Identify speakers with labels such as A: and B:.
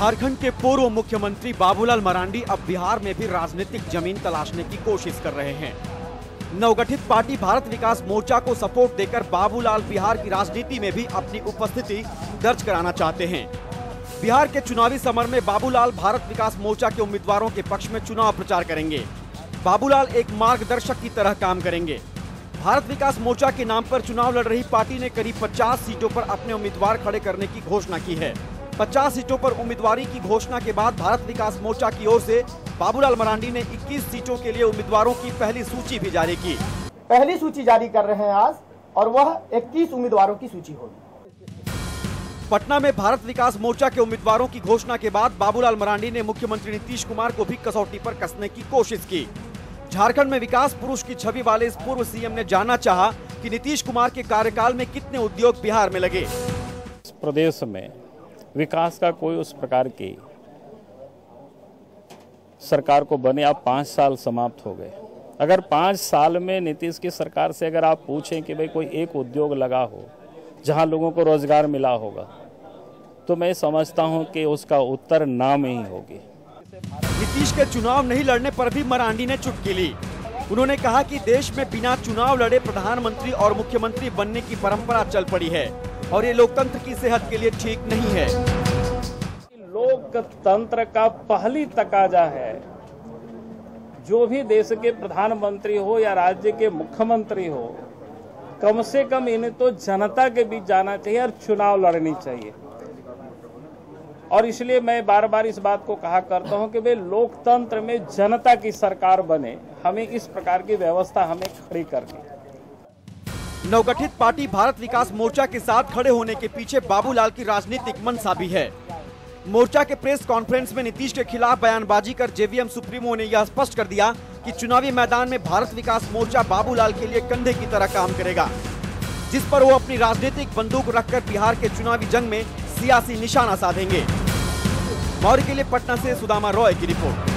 A: झारखंड के पूर्व मुख्यमंत्री बाबूलाल मरांडी अब बिहार में भी राजनीतिक जमीन तलाशने की कोशिश कर रहे हैं। नवगठित पार्टी भारत विकास मोर्चा को सपोर्ट देकर बाबूलाल बिहार की राजनीति में भी अपनी उपस्थिति दर्ज कराना चाहते हैं। बिहार के चुनावी समर में बाबूलाल भारत विकास मोर्चा के उम्मीदवारों के पक्ष में चुनाव प्रचार करेंगे। बाबूलाल एक मार्गदर्शक की तरह काम करेंगे। भारत विकास मोर्चा के नाम पर चुनाव लड़ रही पार्टी ने करीब 50 सीटों पर अपने उम्मीदवार खड़े करने की घोषणा की है। 50 सीटों पर उम्मीदवारी की घोषणा के बाद भारत विकास मोर्चा की ओर से बाबूलाल मरांडी ने 21 सीटों के लिए उम्मीदवारों की पहली सूची भी जारी की।
B: पहली सूची जारी कर रहे हैं आज, और वह 21 उम्मीदवारों की सूची होगी।
A: पटना में भारत विकास मोर्चा के उम्मीदवारों की घोषणा के बाद बाबूलाल मरांडी ने मुख्यमंत्री नीतीश कुमार को भी कसौटी पर कसने की कोशिश की। झारखंड में विकास पुरुष की छवि वाले इस पूर्व सीएम ने जानना चाहा कि नीतीश कुमार के कार्यकाल में कितने उद्योग बिहार में लगे।
C: इस प्रदेश में विकास का कोई उस प्रकार की सरकार को बने अब 5 साल समाप्त हो गए। अगर 5 साल में नीतीश की सरकार से अगर आप पूछें कि भाई कोई एक उद्योग लगा हो जहां लोगों को रोजगार मिला होगा, तो मैं समझता हूं कि उसका उत्तर ना में ही होगी।
A: नीतीश के चुनाव नहीं लड़ने पर भी मरांडी ने चुटकी ली। उन्होंने कहा कि देश में बिना चुनाव लड़े प्रधानमंत्री और मुख्यमंत्री बनने की परंपरा चल पड़ी है और ये लोकतंत्र की सेहत के लिए ठीक नहीं है।
C: लोकतंत्र का पहली तकाजा है, जो भी देश के प्रधानमंत्री हो या राज्य के मुख्यमंत्री हो, कम से कम इन्हें तो जनता के बीच जाना चाहिए और चुनाव लड़नी चाहिए। और इसलिए मैं बार बार इस बात को कहा करता हूं कि वे लोकतंत्र में जनता की सरकार बने, हमें इस प्रकार की व्यवस्था हमें खड़ी करनी।
A: नवगठित पार्टी भारत विकास मोर्चा के साथ खड़े होने के पीछे बाबूलाल की राजनीतिक मंशा भी है। मोर्चा के प्रेस कॉन्फ्रेंस में नीतीश के खिलाफ बयानबाजी कर जेवीएम सुप्रीमो ने यह स्पष्ट कर दिया कि चुनावी मैदान में भारत विकास मोर्चा बाबूलाल के लिए कंधे की तरह काम करेगा, जिस पर वो अपनी राजनीतिक बंदूक रखकर बिहार के चुनावी जंग में सियासी निशाना साधेंगे। मौर्य के लिए पटना से सुदामा रॉय की रिपोर्ट।